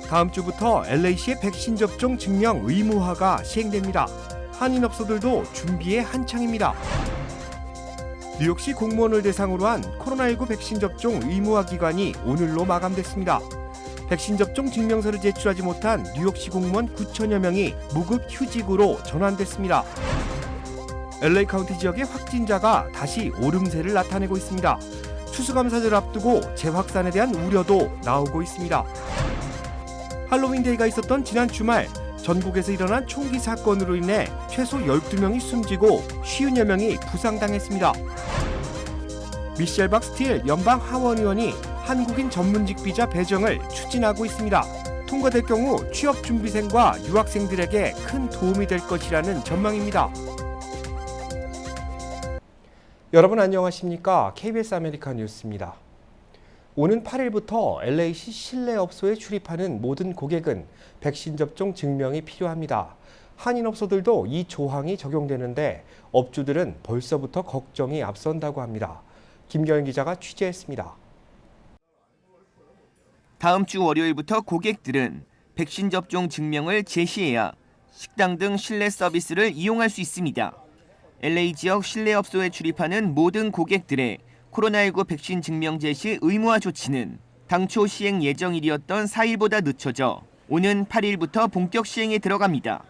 다음 주부터 LA시의 백신 접종 증명 의무화가 시행됩니다. 한인업소들도 준비에 한창입니다. 뉴욕시 공무원을 대상으로 한 코로나19 백신 접종 의무화 기간이 오늘로 마감됐습니다. 백신 접종 증명서를 제출하지 못한 뉴욕시 공무원 9천여 명이 무급 휴직으로 전환됐습니다. LA 카운티 지역의 확진자가 다시 오름세를 나타내고 있습니다. 추수감사절을 앞두고 재확산에 대한 우려도 나오고 있습니다. 할로윈데이가 있었던 지난 주말 전국에서 일어난 총기 사건으로 인해 최소 12명이 숨지고 50여 명이 부상당했습니다. 미셸 박스틸 연방 하원 의원이 한국인 전문직 비자 배정을 추진하고 있습니다. 통과될 경우 취업준비생과 유학생들에게 큰 도움이 될 것이라는 전망입니다. 여러분 안녕하십니까? KBS 아메리카 뉴스입니다. 오는 8일부터 LA시 실내업소에 출입하는 모든 고객은 백신 접종 증명이 필요합니다. 한인업소들도 이 조항이 적용되는데 업주들은 벌써부터 걱정이 앞선다고 합니다. 김경현 기자가 취재했습니다. 다음 주 월요일부터 고객들은 백신 접종 증명을 제시해야 식당 등 실내 서비스를 이용할 수 있습니다. LA 지역 실내업소에 출입하는 모든 고객들의 코로나19 백신 증명 제시 의무화 조치는 당초 시행 예정일이었던 4일보다 늦춰져 오는 8일부터 본격 시행에 들어갑니다.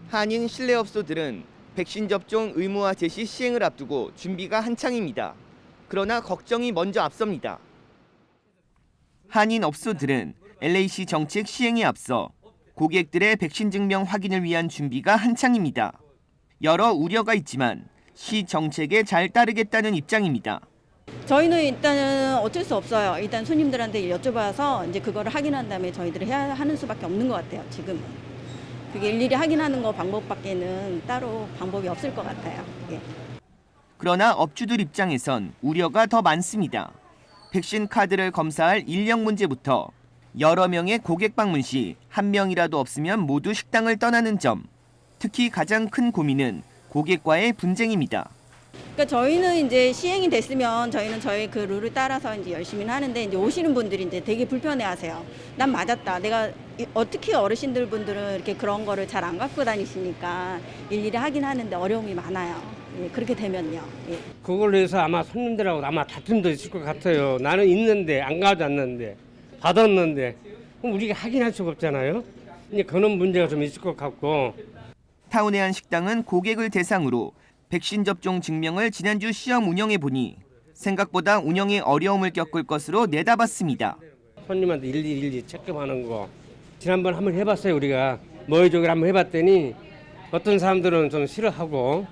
한인 실내업소들은 백신 접종 의무화 제시 시행을 앞두고 준비가 한창입니다. 그러나 걱정이 먼저 앞섭니다. 한인 업소들은 LA시 정책 시행에 앞서 고객들의 백신 증명 확인을 위한 준비가 한창입니다. 여러 우려가 있지만 시 정책에 잘 따르겠다는 입장입니다. 저희는 일단은 어쩔 수 없어요. 일단 손님들한테 여쭤봐서 이제 그거를 확인한 다음에 저희들이 해야 하는 수밖에 없는 것 같아요. 지금은. 그게 일일이 확인하는 거 방법밖에는 따로 방법이 없을 것 같아요. 예. 그러나 업주들 입장에선 우려가 더 많습니다. 백신 카드를 검사할 인력 문제부터 여러 명의 고객 방문 시 한 명이라도 없으면 모두 식당을 떠나는 점. 특히 가장 큰 고민은 고객과의 분쟁입니다. 그러니까 저희는 이제 시행이 됐으면 저희는 저희 그 룰을 따라서 이제 열심히 하는데 이제 오시는 분들이 이제 되게 불편해하세요. 난 맞았다. 내가 어떻게 어르신들 분들은 이렇게 그런 거를 잘 안 갖고 다니시니까 일일이 하긴 하는데 어려움이 많아요. 예, 그렇게 되면요. 예. 그걸로 해서 아마 손님들하고 아마 다툼도 있을 것 같아요. 나는 있는데 안 가져왔는데 받았는데 그럼 우리가 확인할 수가 없잖아요. 이제 그런 문제가 좀 있을 것 같고. 타운의 한 식당은 고객을 대상으로 백신 접종 증명을 지난주 시험 운영해 보니 생각보다 운영에 어려움을 겪을 것으로 내다봤습니다. 손님한테 일일이 체크하는 거 지난번 한번 해봤어요. 우리가 머리조기를 한번 해봤더니 어떤 사람들은 좀 싫어하고.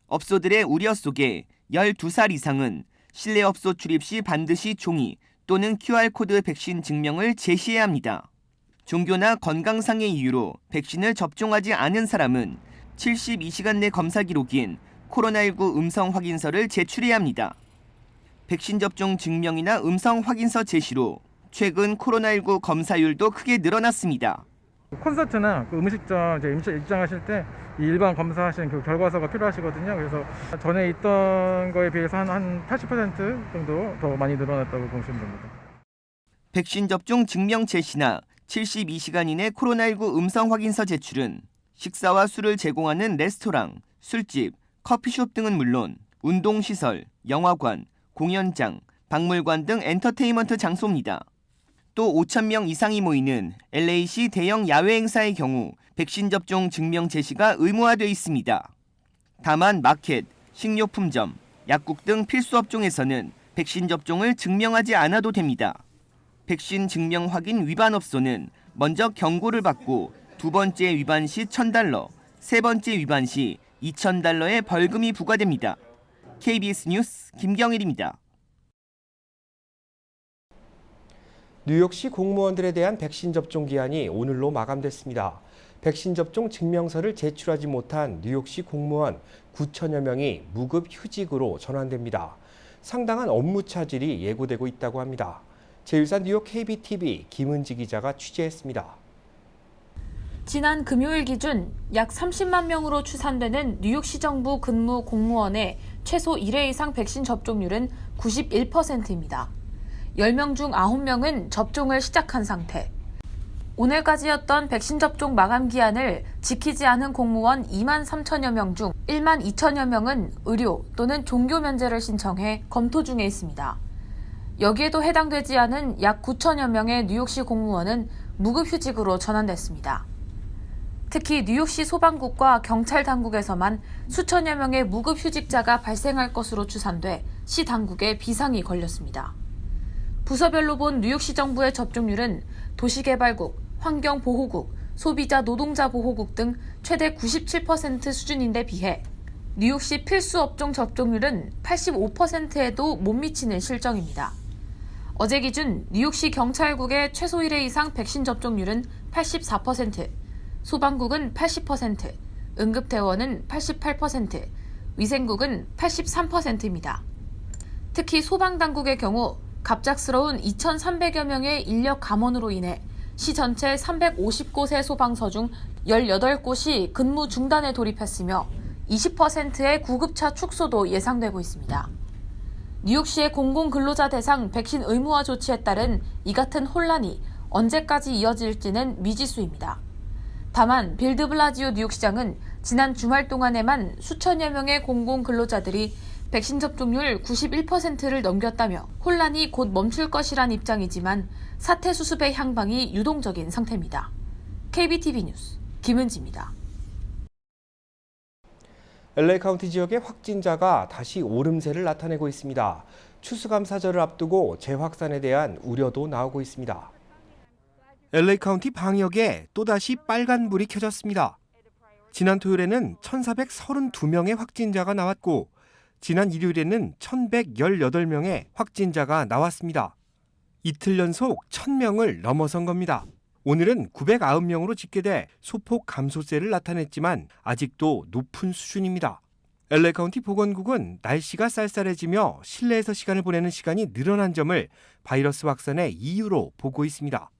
업소들의 우려 속에 12살 이상은 실내업소 출입 시 반드시 종이 또는 QR코드 백신 증명을 제시해야 합니다. 종교나 건강상의 이유로 백신을 접종하지 않은 사람은 72시간 내 검사 기록인 코로나19 음성 확인서를 제출해야 합니다. 백신 접종 증명이나 음성 확인서 제시로 최근 코로나19 검사율도 크게 늘어났습니다. 콘서트나 그 음식점 이제 입장하실 때 일반 검사하신 그 결과서가 필요하시거든요. 그래서 전에 있던 거에 비해서 한 80% 정도 더 많이 늘어났다고 보시면 됩니다. 백신 접종 증명 제시나 72시간 이내 코로나19 음성 확인서 제출은 식사와 술을 제공하는 레스토랑, 술집, 커피숍 등은 물론 운동시설, 영화관, 공연장, 박물관 등 엔터테인먼트 장소입니다. 또 5,000명 이상이 모이는 LA시 대형 야외 행사의 경우 백신 접종 증명 제시가 의무화되어 있습니다. 다만 마켓, 식료품점, 약국 등 필수 업종에서는 백신 접종을 증명하지 않아도 됩니다. 백신 증명 확인 위반 업소는 먼저 경고를 받고 두 번째 위반 시 $1,000, 세 번째 위반 시 $2,000의 벌금이 부과됩니다. KBS 뉴스 김경일입니다. 뉴욕시 공무원들에 대한 백신 접종 기한이 오늘로 마감됐습니다. 백신 접종 증명서를 제출하지 못한 뉴욕시 공무원 9천여 명이 무급 휴직으로 전환됩니다. 상당한 업무 차질이 예고되고 있다고 합니다. 제1사 뉴욕 KBTV 김은지 기자가 취재했습니다. 지난 금요일 기준 약 30만 명으로 추산되는 뉴욕시정부 근무 공무원의 최소 1회 이상 백신 접종률은 91%입니다. 10명 중 9명은 접종을 시작한 상태, 오늘까지였던 백신 접종 마감 기한을 지키지 않은 공무원 2만 3천여 명 중 1만 2천여 명은 의료 또는 종교 면제를 신청해 검토 중에 있습니다. 여기에도 해당되지 않은 약 9천여 명의 뉴욕시 공무원은 무급휴직으로 전환됐습니다. 특히 뉴욕시 소방국과 경찰 당국에서만 수천여 명의 무급휴직자가 발생할 것으로 추산돼 시 당국에 비상이 걸렸습니다. 부서별로 본 뉴욕시 정부의 접종률은 도시개발국, 환경보호국, 소비자 노동자 보호국 등 최대 97% 수준인데 비해 뉴욕시 필수 업종 접종률은 85%에도 못 미치는 실정입니다. 어제 기준 뉴욕시 경찰국의 최소 1회 이상 백신 접종률은 84%, 소방국은 80%, 응급대원은 88%, 위생국은 83%입니다. 특히 소방당국의 경우 갑작스러운 2,300여 명의 인력 감원으로 인해 시 전체 350곳의 소방서 중 18곳이 근무 중단에 돌입했으며 20%의 구급차 축소도 예상되고 있습니다. 뉴욕시의 공공근로자 대상 백신 의무화 조치에 따른 이 같은 혼란이 언제까지 이어질지는 미지수입니다. 다만 빌 드 블라지오 뉴욕시장은 지난 주말 동안에만 수천여 명의 공공근로자들이 백신 접종률 91%를 넘겼다며 혼란이 곧 멈출 것이란 입장이지만 사태 수습의 향방이 유동적인 상태입니다. KBTV 뉴스 김은지입니다. LA 카운티 지역의 확진자가 다시 오름세를 나타내고 있습니다. 추수감사절을 앞두고 재확산에 대한 우려도 나오고 있습니다. LA 카운티 방역에 또다시 빨간불이 켜졌습니다. 지난 토요일에는 1,432명의 확진자가 나왔고 지난 일요일에는 1,118명의 확진자가 나왔습니다. 이틀 연속 1,000명을 넘어선 겁니다. 오늘은 909명으로 집계돼 소폭 감소세를 나타냈지만 아직도 높은 수준입니다. LA 카운티 보건국은 날씨가 쌀쌀해지며 실내에서 시간을 보내는 시간이 늘어난 점을 바이러스 확산의 이유로 보고 있습니다.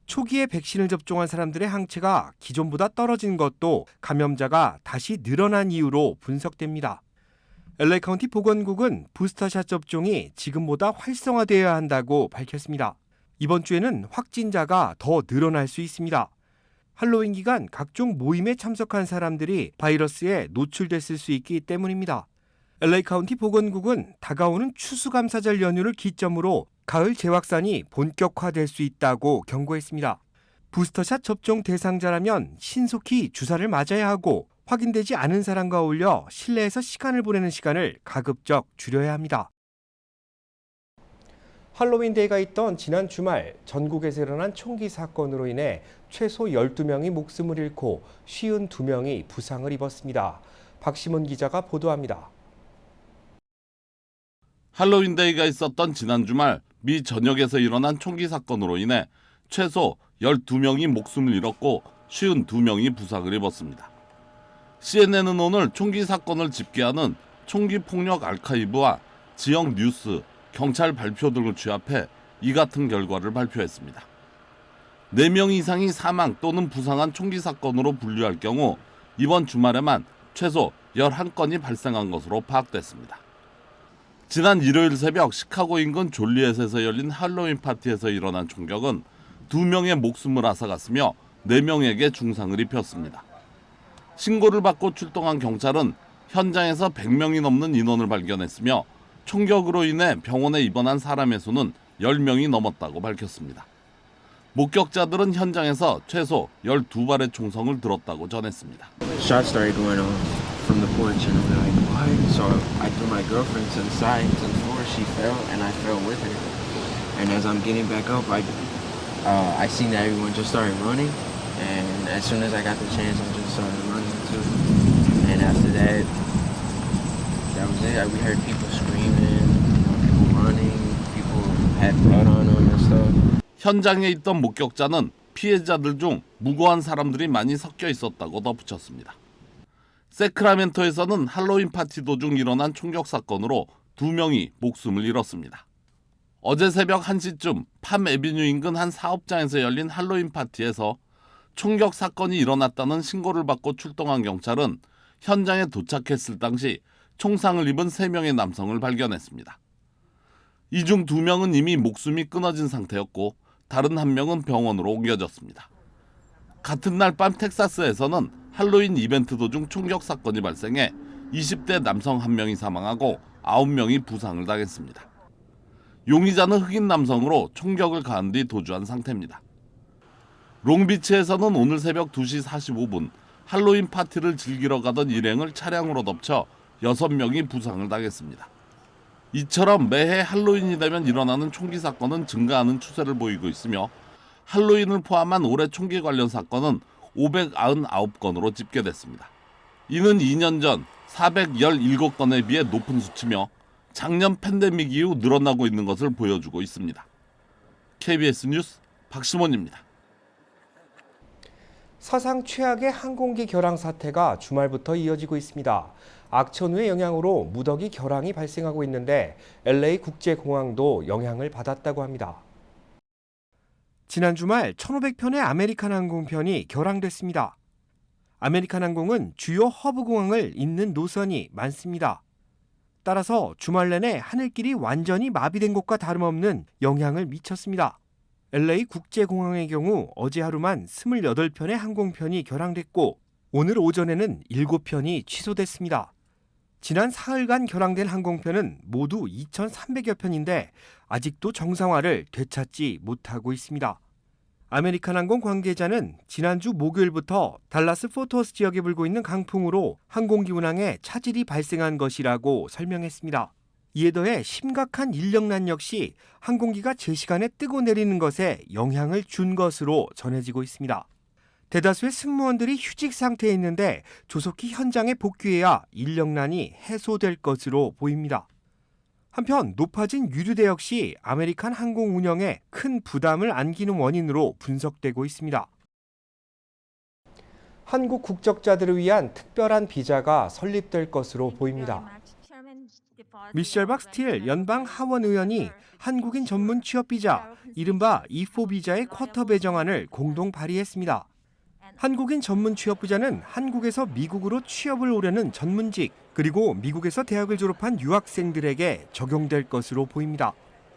초기에 백신을 접종한 사람들의 항체가 기존보다 떨어진 것도 감염자가 다시 늘어난 이유로 분석됩니다. LA 카운티 보건국은 부스터샷 접종이 지금보다 활성화되어야 한다고 밝혔습니다. 이번 주에는 확진자가 더 늘어날 수 있습니다. 할로윈 기간 각종 모임에 참석한 사람들이 바이러스에 노출됐을 수 있기 때문입니다. LA 카운티 보건국은 다가오는 추수감사절 연휴를 기점으로 가을 재확산이 본격화될 수 있다고 경고했습니다. 부스터샷 접종 대상자라면 신속히 주사를 맞아야 하고 확인되지 않은 사람과 어울려 실내에서 시간을 보내는 시간을 가급적 줄여야 합니다. 할로윈 데이가 있던 지난 주말 전국에서 일어난 총기 사건으로 인해 최소 12명이 목숨을 잃고 52명이 부상을 입었습니다. 박시문 기자가 보도합니다. 할로윈 데이가 있었던 지난 주말 미 전역에서 일어난 총기 사건으로 인해 최소 12명이 목숨을 잃었고 52명이 부상을 입었습니다. CNN은 오늘 총기 사건을 집계하는 총기 폭력 아카이브와 지역 뉴스, 경찰 발표 등을 취합해 이 같은 결과를 발표했습니다. 4명 이상이 사망 또는 부상한 총기 사건으로 분류할 경우 이번 주말에만 최소 11건이 발생한 것으로 파악됐습니다. 지난 일요일 새벽 시카고 인근 졸리엣에서 열린 할로윈 파티에서 일어난 총격은 2명의 목숨을 앗아갔으며 4명에게 중상을 입혔습니다. 신고를 받고 출동한 경찰은 현장에서 100명이 넘는 인원을 발견했으며 총격으로 인해 병원에 입원한 사람의 수는 10명이 넘었다고 밝혔습니다. 목격자들은 현장에서 최소 12발의 총성을 들었다고 전했습니다. Shots started going on from the porch and I'm like, what? So I threw my girlfriend to the side, to the floor. She fell and I fell with her. And as I'm getting back up, I seen that everyone just started running. And as soon as I got the chance, I just started running too. And after that was it. We heard people screaming, people running, people had blood on them and stuff. 현장에 있던 목격자는 피해자들 중 무고한 사람들이 많이 섞여 있었다고 덧붙였습니다. 세크라멘토에서는 할로윈 파티 도중 일어난 총격 사건으로 2명이 목숨을 잃었습니다. 어제 새벽 1시쯤 팜 애비뉴 인근 한 사업장에서 열린 할로윈 파티에서 총격 사건이 일어났다는 신고를 받고 출동한 경찰은 현장에 도착했을 당시 총상을 입은 3명의 남성을 발견했습니다. 이 중 2명은 이미 목숨이 끊어진 상태였고 다른 한 명은 병원으로 옮겨졌습니다. 같은 날 밤 텍사스에서는 할로윈 이벤트 도중 총격 사건이 발생해 20대 남성 1명이 사망하고 9명이 부상을 당했습니다. 용의자는 흑인 남성으로 총격을 가한 뒤 도주한 상태입니다. 롱비치에서는 오늘 새벽 2시 45분 할로윈 파티를 즐기러 가던 일행을 차량으로 덮쳐 6명이 부상을 당했습니다. 이처럼 매해 할로윈이 되면 일어나는 총기 사건은 증가하는 추세를 보이고 있으며 할로윈을 포함한 올해 총기 관련 사건은 599건으로 집계됐습니다. 이는 2년 전 417건에 비해 높은 수치며 작년 팬데믹 이후 늘어나고 있는 것을 보여주고 있습니다. KBS 뉴스 박시몬입니다. 사상 최악의 항공기 결항 사태가 주말부터 이어지고 있습니다. 악천후의 영향으로 무더기 결항이 발생하고 있는데 LA 국제공항도 영향을 받았다고 합니다. 지난 주말 1,500편의 아메리칸 항공편이 결항됐습니다. 아메리칸 항공은 주요 허브 공항을 잇는 노선이 많습니다. 따라서 주말 내내 하늘길이 완전히 마비된 것과 다름없는 영향을 미쳤습니다. LA 국제공항의 경우 어제 하루만 28편의 항공편이 결항됐고 오늘 오전에는 7편이 취소됐습니다. 지난 사흘간 결항된 항공편은 모두 2,300여 편인데 아직도 정상화를 되찾지 못하고 있습니다. 아메리칸 항공 관계자는 지난주 목요일부터 달라스 포트워스 지역에 불고 있는 강풍으로 항공기 운항에 차질이 발생한 것이라고 설명했습니다. 이에 더해 심각한 인력난 역시 항공기가 제 시간에 뜨고 내리는 것에 영향을 준 것으로 전해지고 있습니다. 대다수의 승무원들이 휴직 상태에 있는데 조속히 현장에 복귀해야 인력난이 해소될 것으로 보입니다. 한편 높아진 유류대 역시 아메리칸 항공 운영에 큰 부담을 안기는 원인으로 분석되고 있습니다. 한국 국적자들을 위한 특별한 비자가 설립될 것으로 보입니다. 미셸 박스틸 연방 하원 의원이 한국인 전문 취업 비자, 이른바 E4 비자의 쿼터 배정안을 공동 발의했습니다. 한국인 전문 취업 비자는 한국에서 미국으로 취업을 오려는 전문직, 그리고 미국에서 대학을 졸업한 유학생들에게 적용될 것으로 보입니다.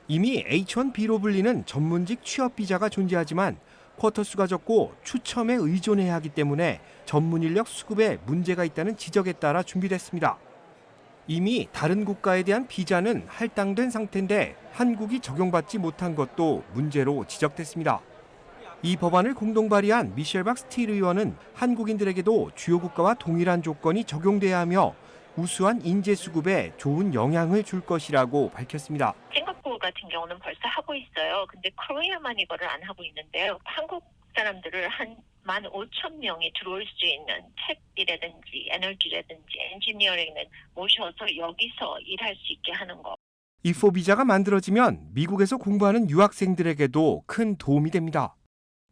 이미 H1B로 불리는 전문직 취업 비자가 존재하지만 쿼터 수가 적고 추첨에 의존해야 하기 때문에 전문 인력 수급에 문제가 있다는 지적에 따라 준비됐습니다. 이미 다른 국가에 대한 비자는 할당된 상태인데 한국이 적용받지 못한 것도 문제로 지적됐습니다. 이 법안을 공동 발의한 미셸 박스틸 의원은 한국인들에게도 주요 국가와 동일한 조건이 적용돼야 하며 우수한 인재 수급에 좋은 영향을 줄 것이라고 밝혔습니다. 싱가포르 같은 경우는 벌써 하고 있어요. 근데 코리아만 이거를 안 하고 있는데요. 한국 사람들을 한 15,000명이 들어올 수 있는 텍이라든지 에너지라든지 엔지니어링을 모셔서 여기서 일할 수 있게 하는 거. E4 비자가 만들어지면 미국에서 공부하는 유학생들에게도 큰 도움이 됩니다.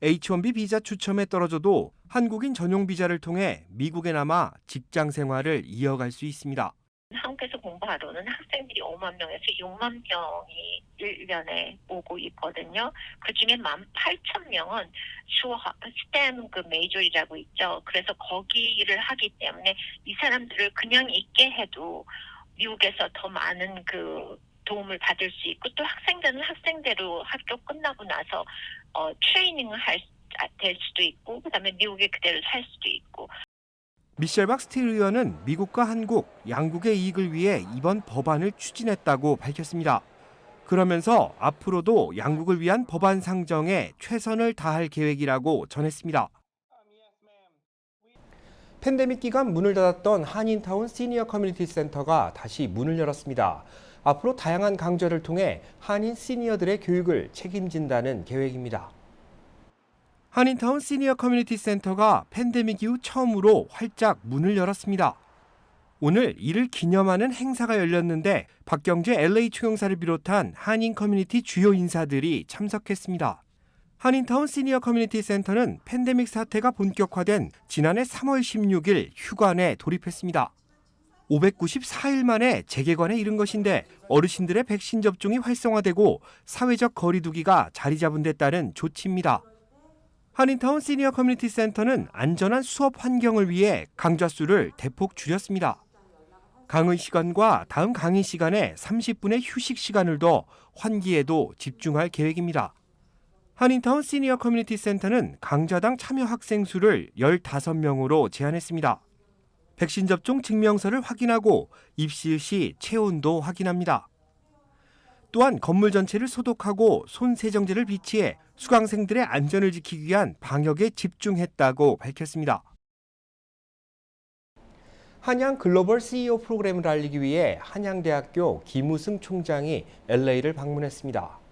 H1B 비자 추첨에 떨어져도 한국인 전용 비자를 통해 미국에 남아 직장 생활을 이어갈 수 있습니다. 한국에서 공부하러는 학생들이 5만 명에서 6만 명이 1년에 오고 있거든요. 그중에 18,000명은 수학, STEM 그 메이저이라고 있죠. 그래서 거기를 하기 때문에 이 사람들을 그냥 있게 해도 미국에서 더 많은 그 도움을 받을 수 있고 또 학생들은 학생대로 학교 끝나고 나서 트레이닝을 될 수도 있고 그다음에 미국에 그대로 살 수도 있고. 미셸 박스틸 의원은 미국과 한국 양국의 이익을 위해 이번 법안을 추진했다고 밝혔습니다. 그러면서 앞으로도 양국을 위한 법안 상정에 최선을 다할 계획이라고 전했습니다. 팬데믹 기간 문을 닫았던 한인타운 시니어 커뮤니티 센터가 다시 문을 열었습니다. 앞으로 다양한 강좌를 통해 한인 시니어들의 교육을 책임진다는 계획입니다. 한인타운 시니어 커뮤니티 센터가 팬데믹 이후 처음으로 활짝 문을 열었습니다. 오늘 이를 기념하는 행사가 열렸는데 박경재 LA 총영사를 비롯한 한인 커뮤니티 주요 인사들이 참석했습니다. 한인타운 시니어 커뮤니티 센터는 팬데믹 사태가 본격화된 지난해 3월 16일 휴관에 돌입했습니다. 594일 만에 재개관에 이른 것인데 어르신들의 백신 접종이 활성화되고 사회적 거리두기가 자리 잡은 데 따른 조치입니다. 한인타운 시니어 커뮤니티 센터는 안전한 수업 환경을 위해 강좌 수를 대폭 줄였습니다. 강의 시간과 다음 강의 시간에 30분의 휴식 시간을 더 환기에도 집중할 계획입니다. 한인타운 시니어 커뮤니티 센터는 강좌당 참여 학생 수를 15명으로 제한했습니다. 백신 접종 증명서를 확인하고 입실 시 체온도 확인합니다. 또한 건물 전체를 소독하고 손 세정제를 비치해 수강생들의 안전을 지키기 위한 방역에 집중했다고 밝혔습니다. 한양 글로벌 CEO 프로그램을 알리기 위해 한양대학교 김우승 총장이 LA를 방문했습니다.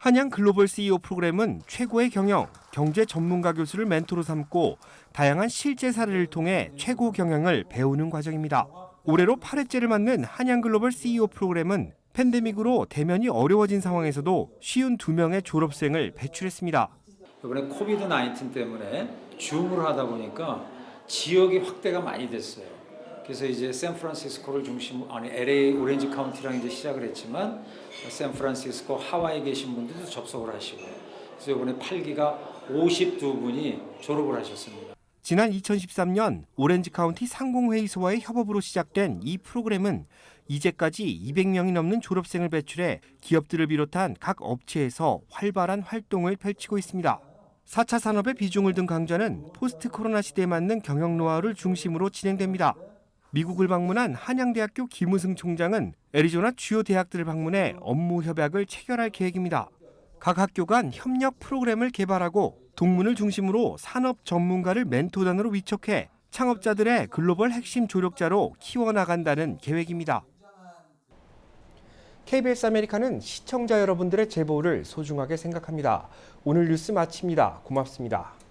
한양 글로벌 CEO 프로그램은 최고의 경영, 경제 전문가 교수를 멘토로 삼고 다양한 실제 사례를 통해 최고 경영을 배우는 과정입니다. 올해로 8회째를 맞는 한양 글로벌 CEO 프로그램은 팬데믹으로 대면이 어려워진 상황에서도 52명의 졸업생을 배출했습니다. 이번에 코비드-19 때문에 줌으로 하다 보니까 지역이 확대가 많이 됐어요. 그래서 이제 샌프란시스코를 중심으로 LA 오렌지 카운티랑 이제 시작을 했지만 샌프란시스코, 하와이에 계신 분들도 접속을 하시고 그래서 이번에 8기가 52분이 졸업을 하셨습니다. 지난 2013년 오렌지 카운티 상공회의소와의 협업으로 시작된 이 프로그램은 이제까지 200명이 넘는 졸업생을 배출해 기업들을 비롯한 각 업체에서 활발한 활동을 펼치고 있습니다. 4차 산업의 비중을 둔 강좌는 포스트 코로나 시대에 맞는 경영 노하우를 중심으로 진행됩니다. 미국을 방문한 한양대학교 김우승 총장은 애리조나 주요 대학들을 방문해 업무 협약을 체결할 계획입니다. 각 학교 간 협력 프로그램을 개발하고 동문을 중심으로 산업 전문가를 멘토단으로 위촉해 창업자들의 글로벌 핵심 조력자로 키워나간다는 계획입니다. KBS 아메리카는 시청자 여러분들의 제보를 소중하게 생각합니다. 오늘 뉴스 마칩니다. 고맙습니다.